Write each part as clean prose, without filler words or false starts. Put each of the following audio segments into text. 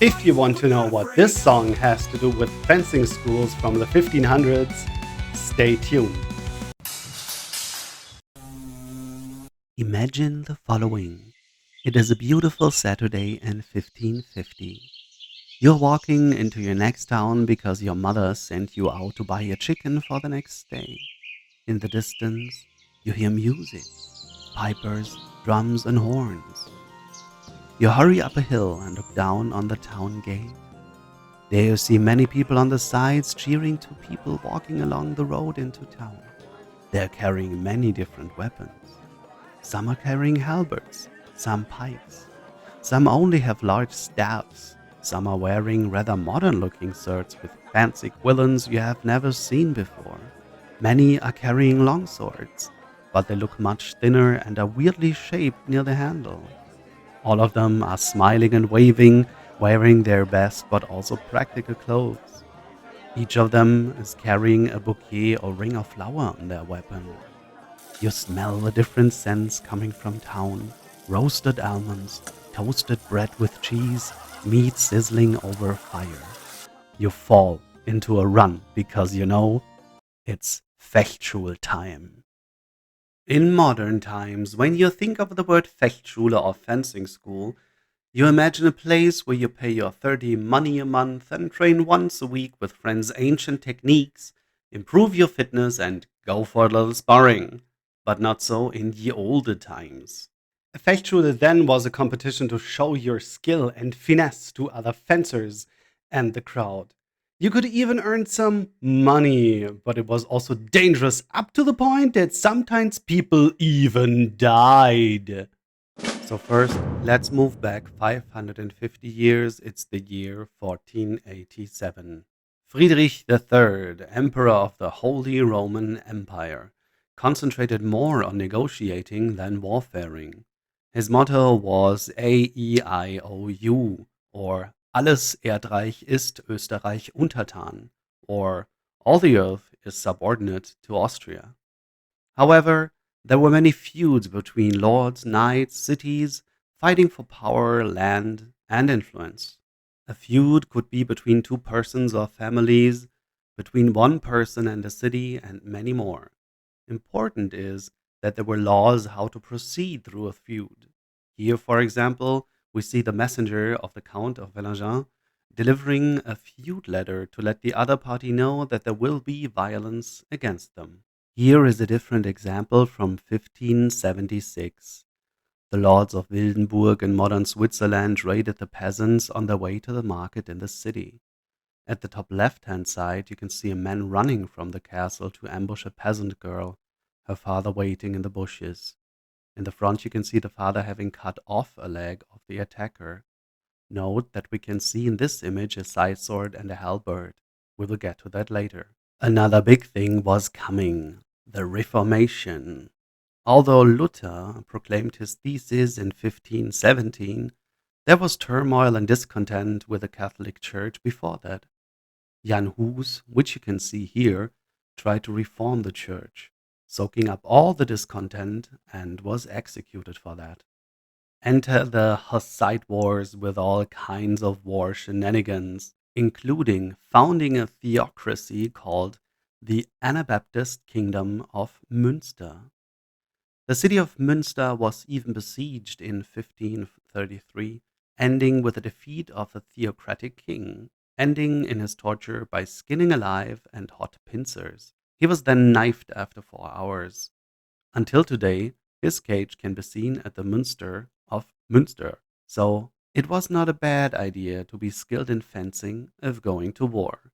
If you want to know what this song has to do with fencing schools from the 1500s, stay tuned. Imagine the following. It is a beautiful Saturday in 1550. You're walking into your next town because your mother sent you out to buy a chicken for the next day. In the distance, you hear music, pipers, drums, and horns. You hurry up a hill and look down on the town gate. There you see many people on the sides cheering to people walking along the road into town. They're carrying many different weapons. Some are carrying halberds, some pikes. Some only have large staffs. Some are wearing rather modern-looking shirts with fancy quillons you have never seen before. Many are carrying long swords, but they look much thinner and are weirdly shaped near the handle. All of them are smiling and waving, wearing their best but also practical clothes. Each of them is carrying a bouquet or ring of flower on their weapon. You smell the different scents coming from town: roasted almonds, toasted bread with cheese, meat sizzling over fire. You fall into a run because you know it's Fechtschule time. In modern times, when you think of the word Fechtschule or fencing school, you imagine a place where you pay your 30 money a month and train once a week with friends' ancient techniques, improve your fitness, and go for a little sparring. But not so in the older times. A Fechtschule then was a competition to show your skill and finesse to other fencers and the crowd. You could even earn some money, but it was also dangerous up to the point that sometimes people even died. So first, let's move back 550 years. It's the year 1487. Friedrich III, Emperor of the Holy Roman Empire, concentrated more on negotiating than warfaring. His motto was AEIOU, or Alles Erdreich ist Österreich untertan, or All the earth is subordinate to Austria. However, there were many feuds between lords, knights, cities, fighting for power, land, and influence. A feud could be between two persons or families, between one person and a city, and many more. Important is that there were laws how to proceed through a feud. Here, for example, we see the messenger of the Count of Velingin delivering a feud letter to let the other party know that there will be violence against them. Here is a different example from 1576. The lords of Wildenburg in modern Switzerland raided the peasants on their way to the market in the city. At the top left-hand side, you can see a man running from the castle to ambush a peasant girl, her father waiting in the bushes. In the front, you can see the father having cut off a leg of the attacker. Note that we can see in this image a side sword and a halberd. We will get to that later. Another big thing was coming: the Reformation. Although Luther proclaimed his thesis in 1517, there was turmoil and discontent with the Catholic Church before that. Jan Hus, which you can see here, tried to reform the church, soaking up all the discontent, and was executed for that. Enter the Hussite Wars with all kinds of war shenanigans, including founding a theocracy called the Anabaptist Kingdom of Münster. The city of Münster was even besieged in 1533, ending with the defeat of the theocratic king, ending in his torture by skinning alive and hot pincers. He was then knifed after 4 hours. Until today, his cage can be seen at the Münster of Münster. So it was not a bad idea to be skilled in fencing if going to war.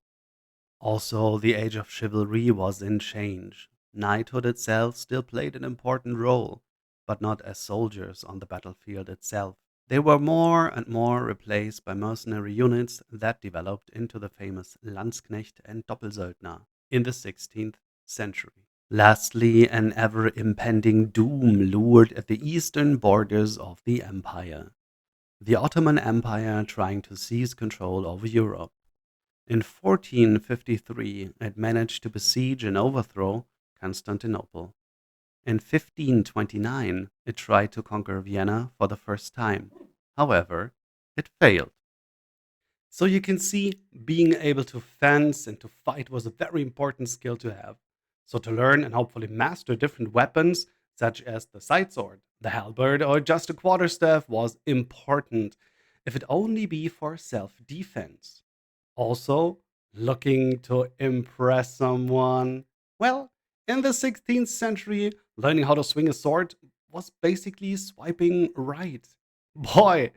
Also, the age of chivalry was in change. Knighthood itself still played an important role, but not as soldiers on the battlefield itself. They were more and more replaced by mercenary units that developed into the famous Landsknecht and Doppelsöldner in the 16th century. Lastly, an ever-impending doom lured at the eastern borders of the empire: the Ottoman Empire trying to seize control over Europe. In 1453, it managed to besiege and overthrow Constantinople. In 1529, it tried to conquer Vienna for the first time. However, it failed. So you can see being able to fence and to fight was a very important skill to have. So to learn and hopefully master different weapons, such as the side sword, the halberd, or just a quarterstaff, was important, if it only be for self defense. Also, looking to impress someone. Well, in the 16th century, learning how to swing a sword was basically swiping right. Boy,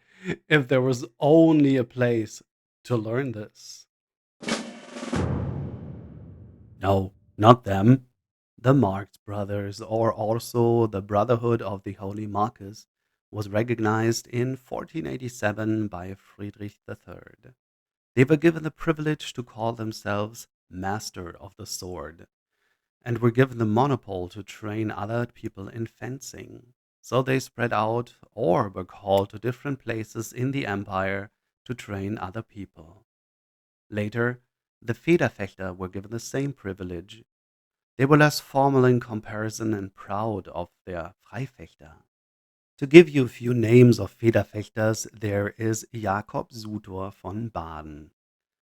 if there was only a place to learn this. No, not them. The Marx Brothers, or also the Brotherhood of the Holy Marcus, was recognized in 1487 by Friedrich III. They were given the privilege to call themselves Master of the Sword, and were given the monopole to train other people in fencing. So they spread out or were called to different places in the empire to train other people. Later, the Federfechter were given the same privilege. They were less formal in comparison and proud of their Freifechter. To give you a few names of Federfechters, there is Jakob Sutor von Baden.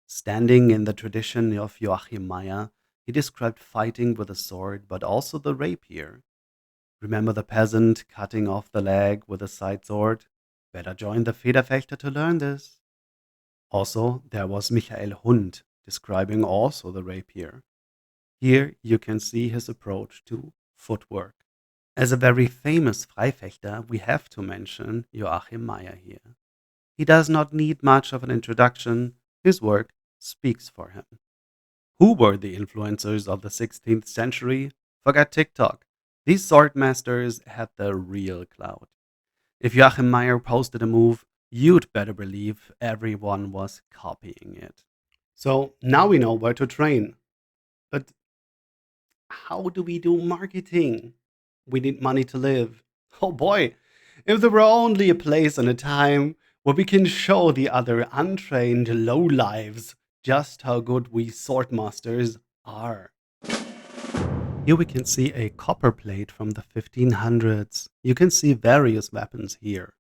Standing in the tradition of Joachim Meyer, he described fighting with a sword, but also the rapier. Remember the peasant cutting off the leg with a side sword? Better join the Federfechter to learn this. Also, there was Michael Hund, describing also the rapier. Here you can see his approach to footwork. As a very famous Freifechter, we have to mention Joachim Meyer here. He does not need much of an introduction, his work speaks for him. Who were the influencers of the 16th century? Forget TikTok. These sword masters had the real clout. If Joachim Meyer posted a move, you'd better believe everyone was copying it. So now we know where to train. But how do we do marketing? We need money to live. Oh boy, if there were only a place and a time where we can show the other untrained lowlives just how good we swordmasters are. Here we can see a copper plate from the 1500s. You can see various weapons here.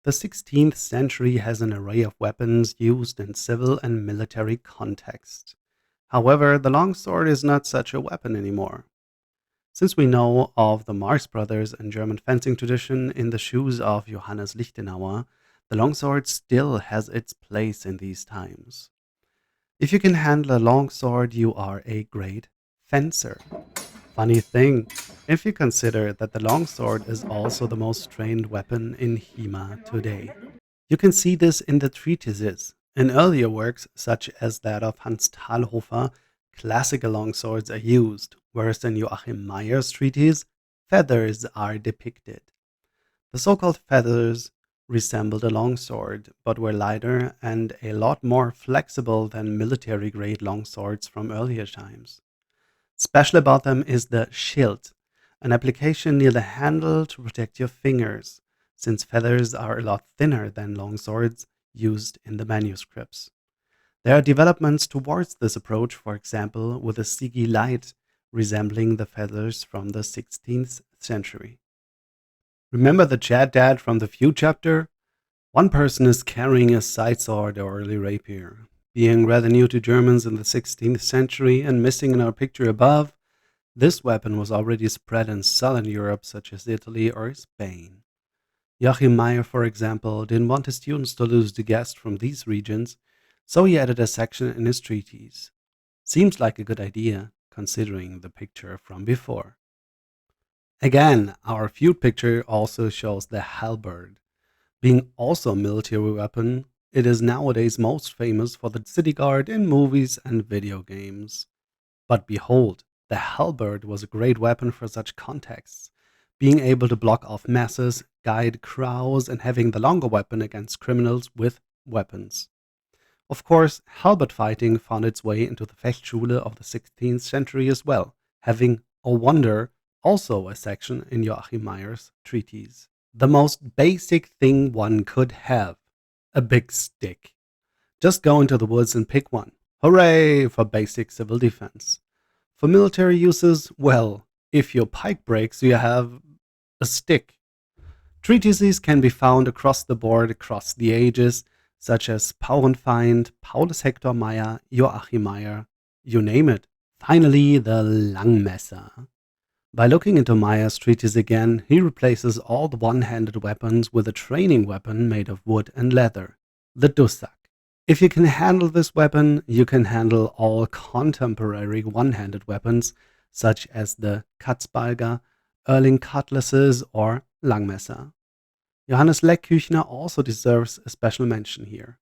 The 16th century has an array of weapons used in civil and military contexts. However, the longsword is not such a weapon anymore. Since we know of the Marx Brothers and German fencing tradition in the shoes of Johannes Lichtenauer, the longsword still has its place in these times. If you can handle a longsword, you are a great fencer. Funny thing, if you consider that the longsword is also the most trained weapon in HEMA today. You can see this in the treatises. In earlier works, such as that of Hans Talhofer, classical longswords are used, whereas in Joachim Meyer's treatise, feathers are depicted. The so-called feathers resembled a longsword, but were lighter and a lot more flexible than military-grade longswords from earlier times. Special about them is the schild, an application near the handle to protect your fingers, since feathers are a lot thinner than longswords used in the manuscripts. There are developments towards this approach, for example, with the Sigi light resembling the feathers from the 16th century. Remember the Chad Dad from the Feud chapter? One person is carrying a side sword or early rapier. Being rather new to Germans in the 16th century and missing in our picture above, this weapon was already spread in southern Europe, such as Italy or Spain. Joachim Meyer, for example, didn't want his students to lose the guest from these regions, so he added a section in his treatise. Seems like a good idea, considering the picture from before. Again, our feud picture also shows the halberd. Being also a military weapon, it is nowadays most famous for the city guard in movies and video games. But behold, the halberd was a great weapon for such contexts, being able to block off masses, guide crowds, and having the longer weapon against criminals with weapons. Of course, halberd fighting found its way into the Fechtschule of the 16th century as well, having, oh wonder, also a section in Joachim Meyer's treatise. The most basic thing one could have, a big stick. Just go into the woods and pick one. Hooray for basic civil defense. For military uses, well, if your pike breaks, you have a stick. Treatises can be found across the board, across the ages. such as Paurenfeind, Paulus Hector Meyer, Joachim Meyer, you name it. Finally, the Langmesser. By looking into Meyer's treatise again, he replaces all the one-handed weapons with a training weapon made of wood and leather, the Dussak. If you can handle this weapon, you can handle all contemporary one-handed weapons, such as the Katzbalger, Erling cutlasses, or Langmesser. Johannes Leckküchner also deserves a special mention here.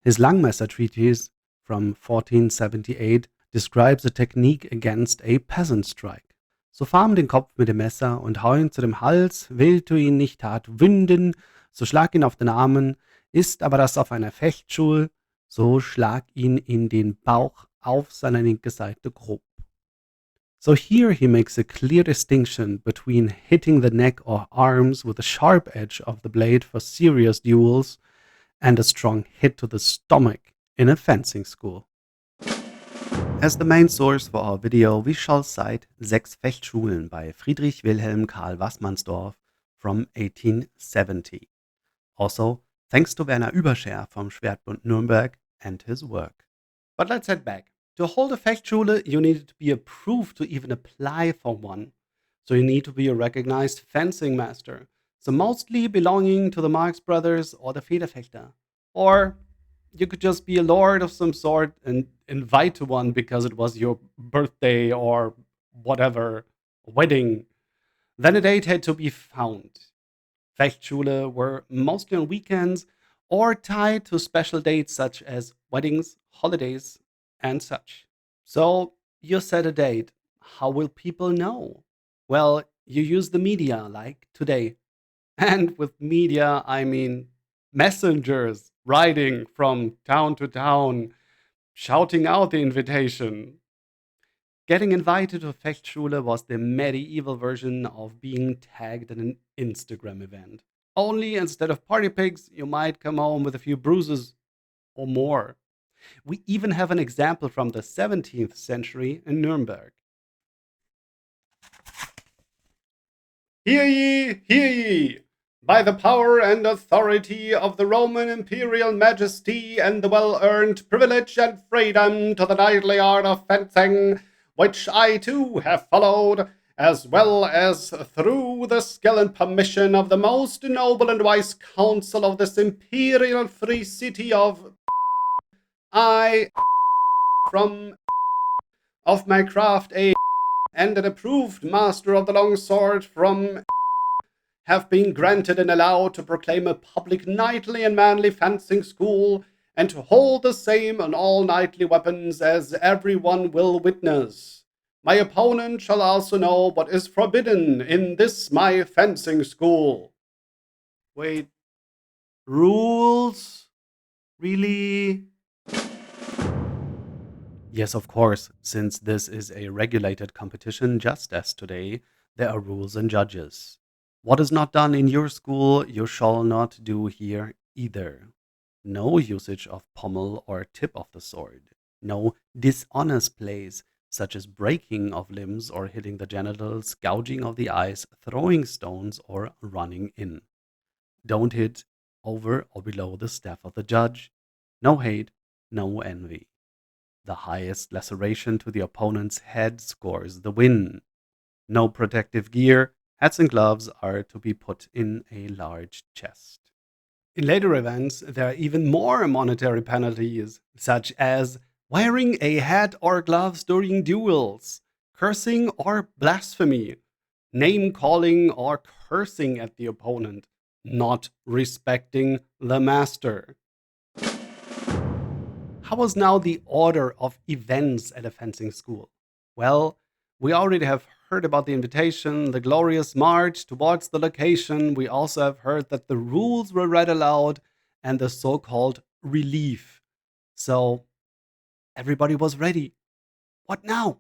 His Langmesser treatise from 1478 describes a technique against a peasant strike. So fahr ihm den Kopf mit dem Messer und hau ihn zu dem Hals, willst du ihn nicht hart winden, so schlag ihn auf den Armen, ist aber das auf einer Fechtschule, so schlag ihn in den Bauch auf seiner linken Seite grob. So here he makes a clear distinction between hitting the neck or arms with the sharp edge of the blade for serious duels and a strong hit to the stomach in a fencing school. As the main source for our video, we shall cite 6 Fechtschulen by Friedrich Wilhelm Karl Wassmannsdorf from 1870. Also, thanks to Werner Überscher vom Schwertbund Nürnberg and his work. But let's head back. To hold a Fechtschule, you needed to be approved to even apply for one. So you need to be a recognized fencing master, so mostly belonging to the Marx Brothers or the Federfechter. Or you could just be a lord of some sort and invite to one because it was your birthday or whatever, wedding. Then a date had to be found. Fechtschule were mostly on weekends or tied to special dates such as weddings, holidays, and such. So you set a date. How will people know? Well, you use the media like today. And with media, I mean messengers riding from town to town, shouting out the invitation. Getting invited to Fechtschule was the medieval version of being tagged in an Instagram event. Only instead of party pics, you might come home with a few bruises or more. We even have an example from the 17th century in Nuremberg. Hear ye, hear ye! By the power and authority of the Roman imperial majesty and the well-earned privilege and freedom to the knightly art of fencing, which I too have followed, as well as through the skill and permission of the most noble and wise council of this imperial free city of I, from of my craft a and an approved master of the long sword from have been granted and allowed to proclaim a public knightly and manly fencing school, and to hold the same on all knightly weapons, as every one will witness. My opponent shall also know what is forbidden in this my fencing school. Wait, rules? Really? Yes, of course, since this is a regulated competition, just as today, there are rules and judges. What is not done in your school, you shall not do here either. No usage of pommel or tip of the sword. No dishonest plays, such as breaking of limbs or hitting the genitals, gouging of the eyes, throwing stones, or running in. Don't hit over or below the staff of the judge. No hate, no envy. The highest laceration to the opponent's head scores the win. No protective gear. Hats and gloves are to be put in a large chest. In later events, there are even more monetary penalties, such as wearing a hat or gloves during duels, cursing or blasphemy, name calling or cursing at the opponent, not respecting the master. How was now the order of events at a fencing school? Well, we already have heard about the invitation, the glorious march towards the location. We also have heard that the rules were read aloud and the so called relief. So everybody was ready. What now?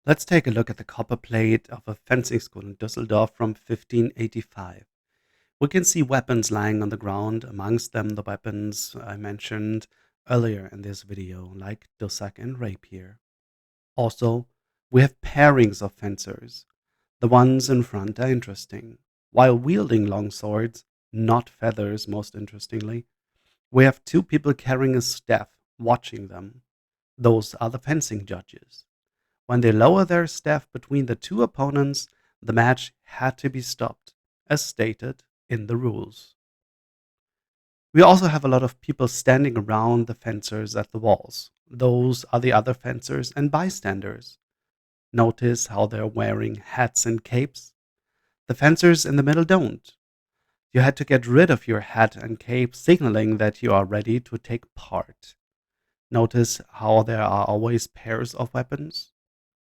Let's take a look at the copper plate of a fencing school in Düsseldorf from 1585. We can see weapons lying on the ground, amongst them the weapons I mentioned earlier in this video, like Dussak and rapier. Also, we have pairings of fencers. The ones in front are interesting. While wielding long swords, not feathers, most interestingly. We have two people carrying a staff, watching them. Those are the fencing judges. When they lower their staff between the two opponents, the match had to be stopped, as stated in the rules. We also have a lot of people standing around the fencers at the walls. Those are the other fencers and bystanders. Notice how they're wearing hats and capes? The fencers in the middle don't. You had to get rid of your hat and cape, signaling that you are ready to take part. Notice how there are always pairs of weapons?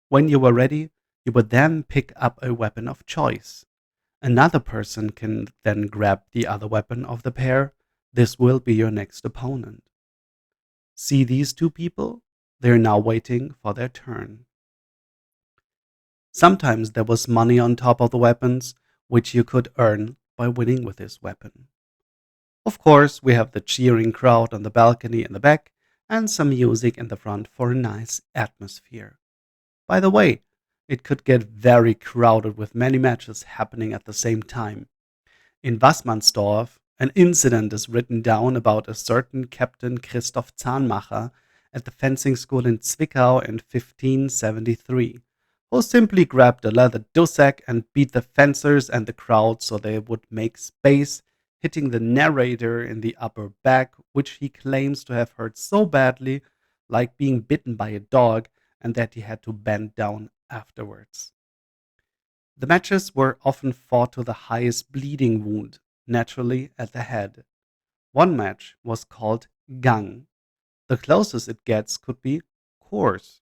When you were ready, you would then pick up a weapon of choice. Another person can then grab the other weapon of the pair. This will be your next opponent. See these two people? They're now waiting for their turn. Sometimes there was money on top of the weapons, which you could earn by winning with this weapon. Of course, we have the cheering crowd on the balcony in the back and some music in the front for a nice atmosphere. By the way, it could get very crowded with many matches happening at the same time. In Wassmannsdorf, an incident is written down about a certain Captain Christoph Zahnmacher at the fencing school in Zwickau in 1573, who simply grabbed a leather dussack and beat the fencers and the crowd so they would make space, hitting the narrator in the upper back, which he claims to have hurt so badly, like being bitten by a dog, and that he had to bend down afterwards. The matches were often fought to the highest bleeding wound, naturally at the head. One match was called Gang. The closest it gets could be course.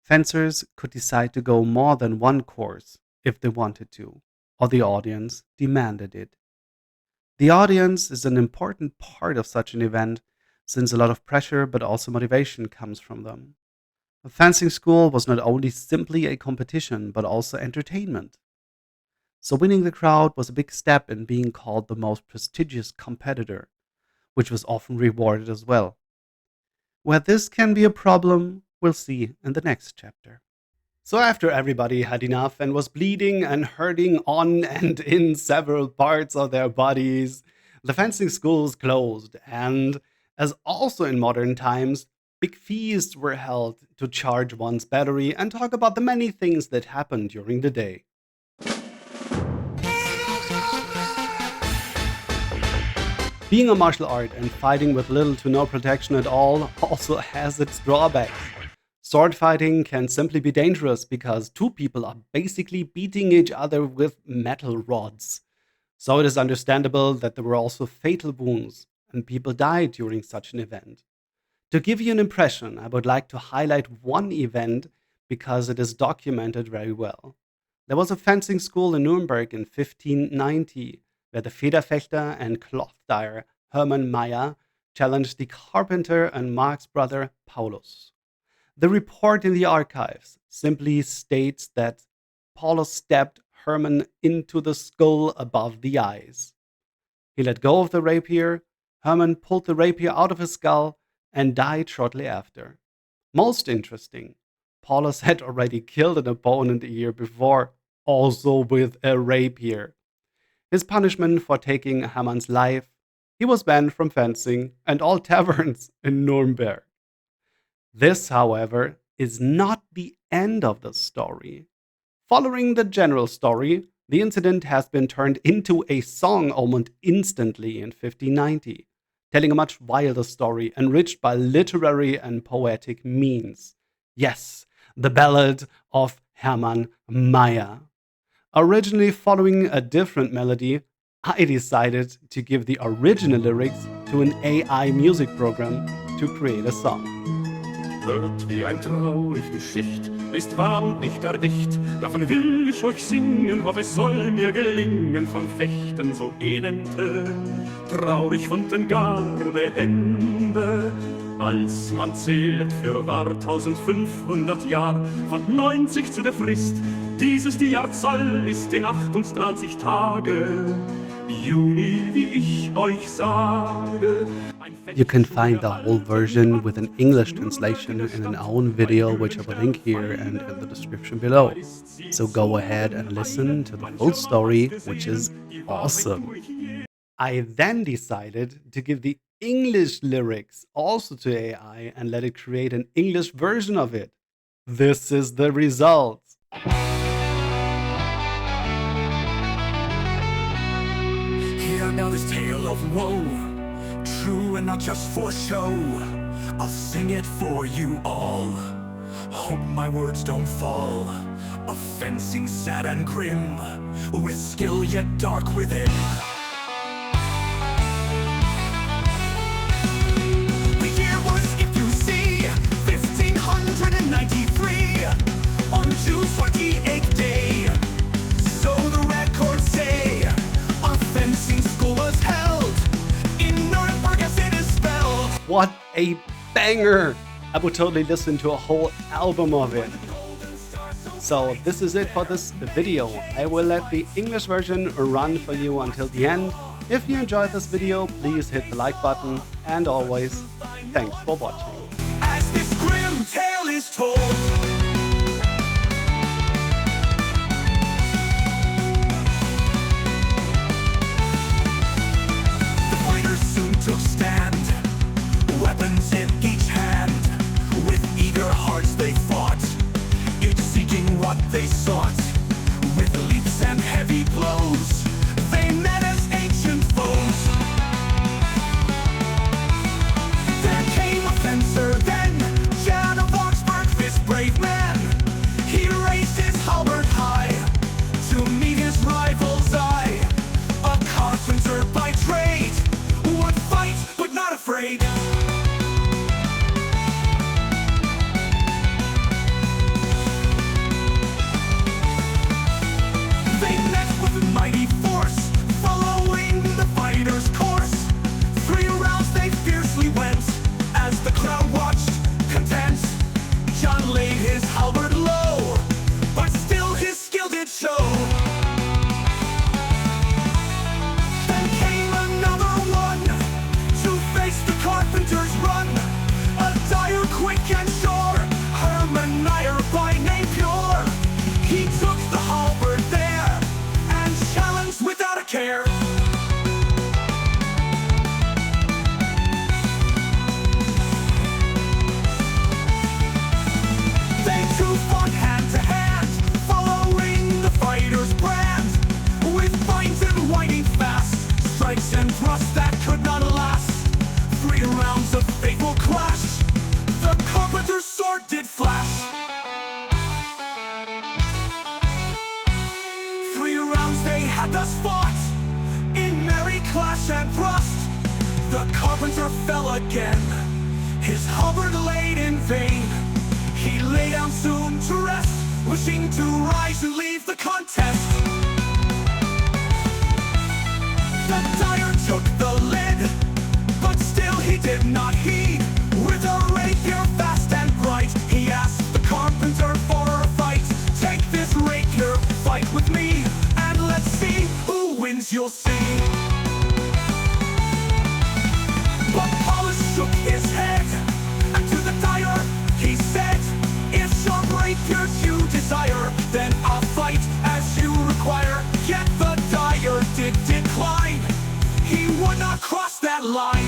Fencers could decide to go more than one course if they wanted to, or the audience demanded it. The audience is an important part of such an event, since a lot of pressure but also motivation comes from them. A fencing school was not only simply a competition, but also entertainment. So winning the crowd was a big step in being called the most prestigious competitor, which was often rewarded as well. Where this can be a problem, we'll see in the next chapter. So after everybody had enough and was bleeding and hurting on and in several parts of their bodies, the fencing schools closed, and as also in modern times, big feasts were held to charge one's battery and talk about the many things that happened during the day. Being a martial art and fighting with little to no protection at all also has its drawbacks. Sword fighting can simply be dangerous because two people are basically beating each other with metal rods. So it is understandable that there were also fatal wounds and people died during such an event. To give you an impression, I would like to highlight one event because it is documented very well. There was a fencing school in Nuremberg in 1590 where the Federfechter and cloth dyer Hermann Mayer challenged the carpenter and Marx brother Paulus. The report in the archives simply states that Paulus stabbed Hermann into the skull above the eyes. He let go of the rapier, Hermann pulled the rapier out of his skull, and died shortly after. Most interesting, Paulus had already killed an opponent a year before, also with a rapier. His punishment for taking Hermann's life, he was banned from fencing and all taverns in Nuremberg. This, however, is not the end of the story. Following the general story, the incident has been turned into a song almost instantly in 1590, telling a much wilder story enriched by literary and poetic means. Yes, the ballad of Hermann Mayer. Originally following a different melody, I decided to give the original lyrics to an AI music program to create a song. Hört wie ein traurig Geschicht, ist wahr und nicht erdicht. Davon will ich euch singen, hoff es soll mir gelingen, vom Fechten so elende, traurig und in gar Ende. Als man zählt für wahr 1500 Jahr, von 90 zu der Frist, dieses die Jahrzahl ist in 28 Tage. Juni, wie ich euch sage. You can find the whole version with an English translation in an own video, which I will link here and in the description below. So go ahead and listen to the full story, which is awesome. I then decided to give the English lyrics also to AI and let it create an English version of it. This is the result. Hear now this tale of woe, true and not just for show. I'll sing it for you all. Hope my words don't fall. A fencing sad and grim, with skill yet dark within. The year was, if you see, 1593, on June's 28th day. So the records say, a fencing school was held in Nuremberg as it is spelled. What a banger! I would totally listen to a whole album of it. So this is it for this video. I will let the English version run for you until the end. If you enjoyed this video, please hit the like button, and always, thanks for watching. As this grim tale is told, the fighters soon took stand, weapons in each hand. With eager hearts they fought, each seeking what they sought. With leaps and heavy blows, they met as ancient foes. There came a fencer then, Jan of Augsburg, this brave man. He raised his halberd high to meet his rival's eye. A carpenter by trade, would fight but not afraid. They met with a mighty force, following the fighter's course. 3 rounds they fiercely went, as the crowd watched, content. John laid his halberd low, but still his skill did show. Then came another one, to face the carpenter's run. A dyer quick and sure, Herman Meyer by name pure. He took the halberd there, and challenged without a care. They two fought hand to hand, following the fighter's brand. With binds and winding fast, strikes and thrusts that could not last. 3 rounds of fateful clash, the carpenter's sword did flash. 3 rounds they had thus fought, in merry clash and thrust. The carpenter fell again, his halberd laid in vain. He lay down soon to rest, wishing to rise and leave the contest. The dyer took the lid, but still he did not heed. With a rapier fast and bright, he asked the carpenter for a fight. Take this rapier, fight with me, and let's see who wins, you'll see. But Paulus shook his head, and to the dyer he said, if sharp rapiers you desire, then I'll fight as you require. Yet the dyer did decline, he would not cross that line.